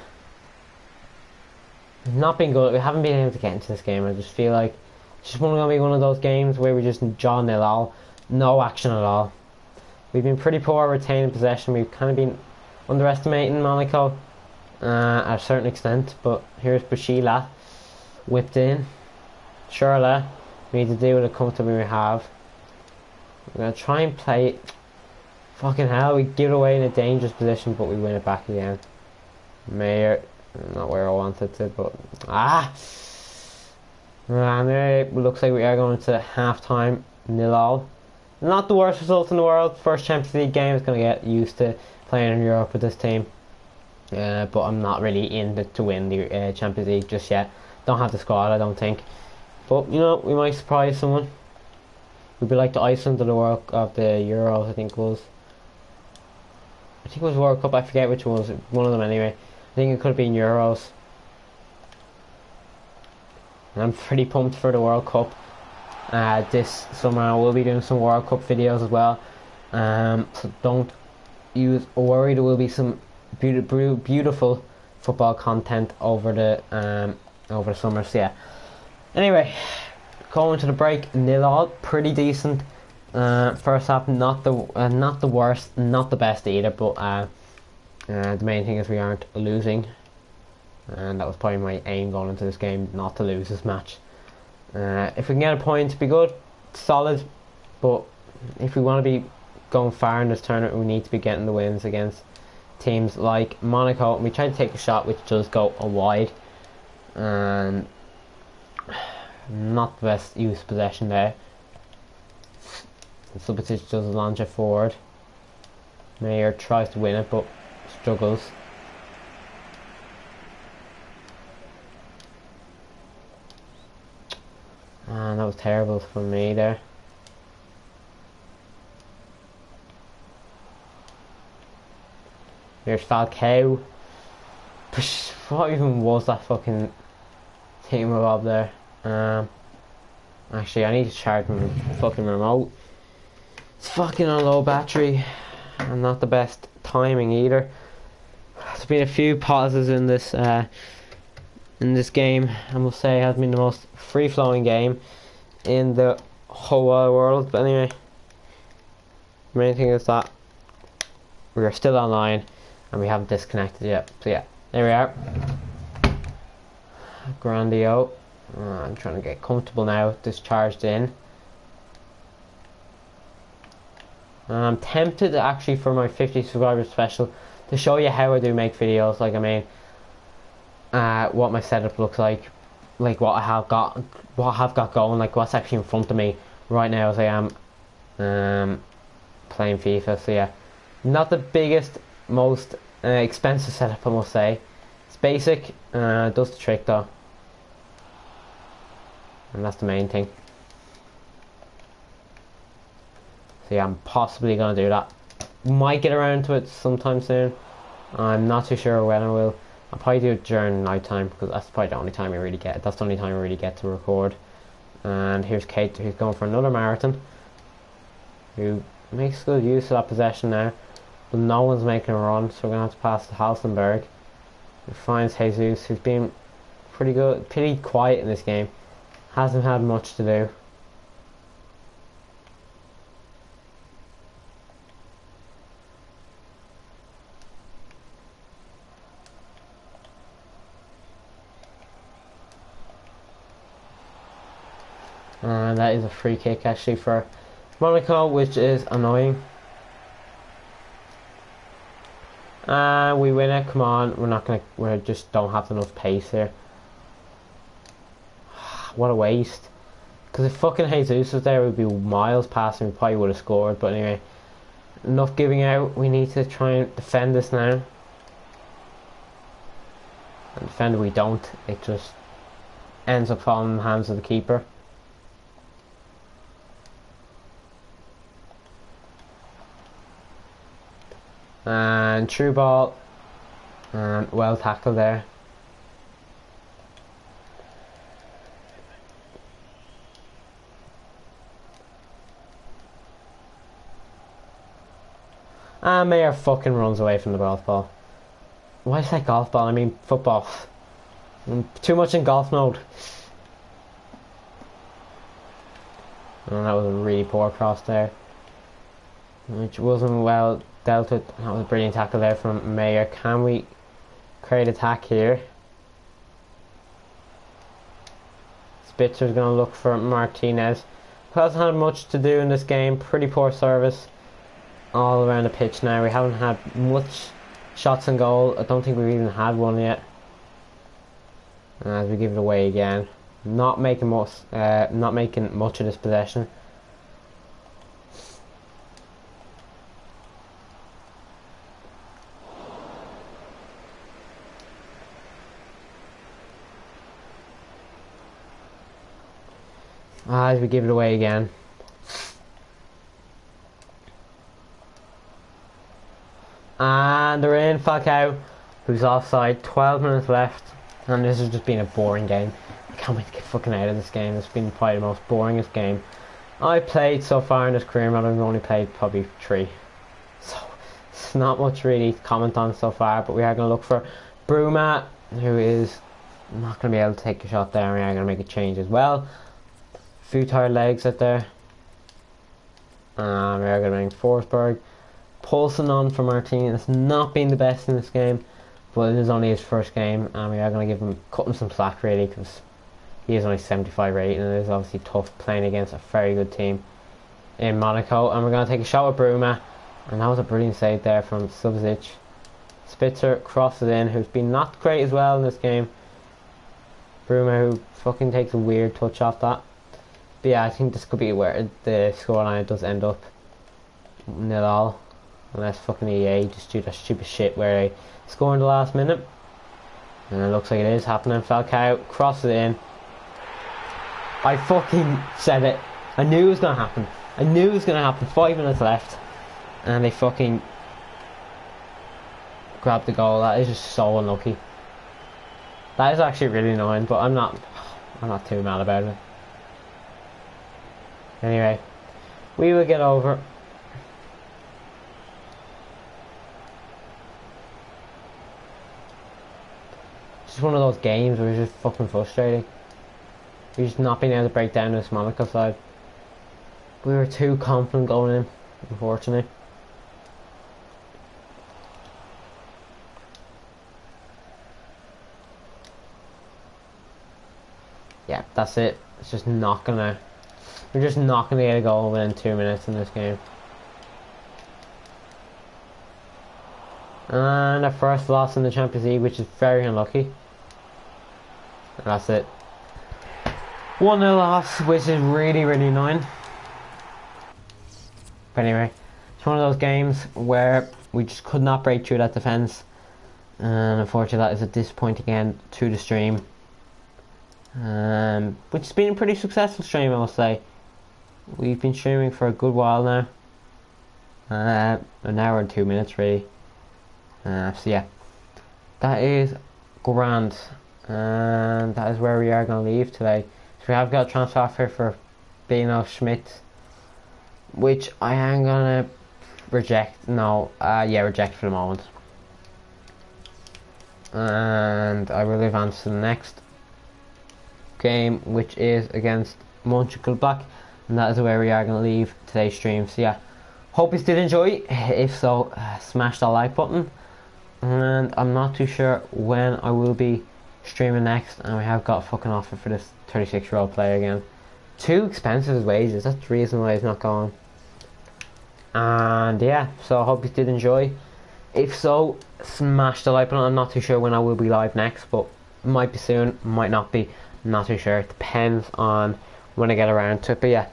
Not been good. We haven't been able to get into this game. I just feel like it's just gonna be one of those games where we just draw nil all, no action at all. We've been pretty poor at retaining possession. We've kind of been underestimating Monaco at a certain extent. But here's Bashila whipped in. Shirley, we need to do with it comfortably we have. We're gonna try and play it. Fucking hell, we give it away in a dangerous position, but we win it back again. Mayer. Not where I wanted to, but and it looks like we are going to half time 0-0. Not the worst result in the world. First Champions League game. Is going to get used to playing in Europe with this team, but I'm not really in to win the Champions League just yet. Don't have the squad, I don't think, but you know, we might surprise someone. We'd be like the Iceland of the World of the Euros. I think it was World Cup. I forget which one was. One of them anyway. I think it could have been Euros. And I'm pretty pumped for the World Cup. This summer I will be doing some World Cup videos as well. So don't worry, there will be some beautiful football content over the summer. So yeah. Anyway, going to the break, 0-0, pretty decent. First half, not the worst, not the best either, but the main thing is we aren't losing, and that was probably my aim going into this game, not to lose this match. If we can get a point, it'd be good, solid, but if we want to be going far in this tournament, we need to be getting the wins against teams like Monaco. And we tried to take a shot which does go wide, and not the best use of possession there. Subasic does launch it forward. Mayer tries to win it but struggles. And that was terrible from me there. Here's Falcao. What even was that fucking team up there? Actually, I need to charge my fucking remote. It's fucking on low battery, and not the best timing either. There's been a few pauses in this game. I must say, it has been the most free-flowing game in the whole wide world. But anyway, the main thing is that we are still online and we haven't disconnected yet. So yeah, there we are. Grandio. I'm trying to get comfortable now. Discharged in. I'm tempted actually for my 50 subscribers special to show you how I do make videos. Like, I mean, what my setup looks like what I have got going, like what's actually in front of me right now as I am playing FIFA. So yeah, not the biggest, most expensive setup, I must say. It's basic, does the trick though, and that's the main thing. So yeah, I'm possibly going to do that. Might get around to it sometime soon. I'm not too sure when I will. I'll probably do it during night time because that's probably the only time I really get. That's the only time I really get to record. And here's Kate, who's going for another marathon, who makes good use of that possession now, but no one's making a run, so we're going to have to pass to Halstenberg, who finds Jesus, who's been pretty good, pretty quiet in this game. Hasn't had much to do. And that is a free kick actually for Monaco, which is annoying. And we win it. Come on, we just don't have enough pace here. What a waste. Because if fucking Jesus was there, we'd be miles past and we probably would have scored. But anyway, enough giving out. We need to try and defend this now. And defend we don't. It just ends up falling in the hands of the keeper. And true ball, and well tackled there. And Mayer fucking runs away from the golf ball. Why is that golf ball? I mean football. I'm too much in golf mode. And that was a really poor cross there, which wasn't well dealt with. That was a brilliant tackle there from Mayer. Can we create attack here? Spitzer's going to look for Martinez, who hasn't had much to do in this game. Pretty poor service all around the pitch now. We haven't had much shots on goal. I don't think we've even had one yet. As we give it away again. Not making much of this possession. As we give it away again. And they're in. Falcao, who's offside. 12 minutes left, and this has just been a boring game. I can't wait to get fucking out of this game. It's been probably the most boringest game I played so far in this career. I've only played probably 3, so it's not much really to comment on so far. But we are going to look for Bruma, who is not going to be able to take a shot there. We are going to make a change as well. Few tired legs out there. We are going to bring Forsberg. Pulsing on for Martinez. Not been the best in this game, but it is only his first game, and we are going to cut him some slack really, because he is only 75 rating, and it is obviously tough playing against a very good team in Monaco. And we're going to take a shot with Bruma, and that was a brilliant save there from Subasic. Spitzer crosses in, who's been not great as well in this game. Bruno who fucking takes a weird touch off that. But yeah, I think this could be where the scoreline does end up 0-0. Unless fucking EA just do that stupid shit where they score in the last minute. And it looks like it is happening. Falcao crosses it in. I fucking said it. I knew it was going to happen. I knew it was going to happen. 5 minutes left. And they fucking grabbed the goal. That is just so unlucky. That is actually really annoying, but I'm not too mad about it. Anyway, we will get over. It's just one of those games where it's just fucking frustrating. We're just not being able to break down this Monaco side. We were too confident going in, unfortunately. Yeah, that's it. It's just not gonna. We're just not gonna get a goal within 2 minutes in this game. And our first loss in the Champions League, which is very unlucky. And that's it. 1-0 loss, which is really, really annoying. But anyway, it's one of those games where we just could not break through that defence. And unfortunately that is a disappointing end to the stream. Which has been a pretty successful stream, I must say. We've been streaming for a good while now. An hour and 2 minutes really. So yeah, that is grand. And that is where we are going to leave today. So we have got a transfer offer for Bino Schmidt, which I am going to reject. No, yeah, reject for the moment. And I will advance to the next game, which is against Mönchengladbach, and that is where we are going to leave today's stream. So yeah, hope you did enjoy. If so, smash that like button. And I'm not too sure when I will be streaming next, and we have got a fucking offer for this 36-year-old player again. Too expensive as wages, that's the reason why he's not going. And yeah, so I hope you did enjoy. If so, smash the like button. I'm not too sure when I will be live next, but might be soon, might not be. I'm not too sure. It depends on when I get around to it. But yeah,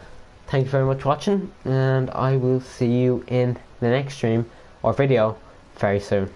thank you very much for watching, and I will see you in the next stream or video very soon.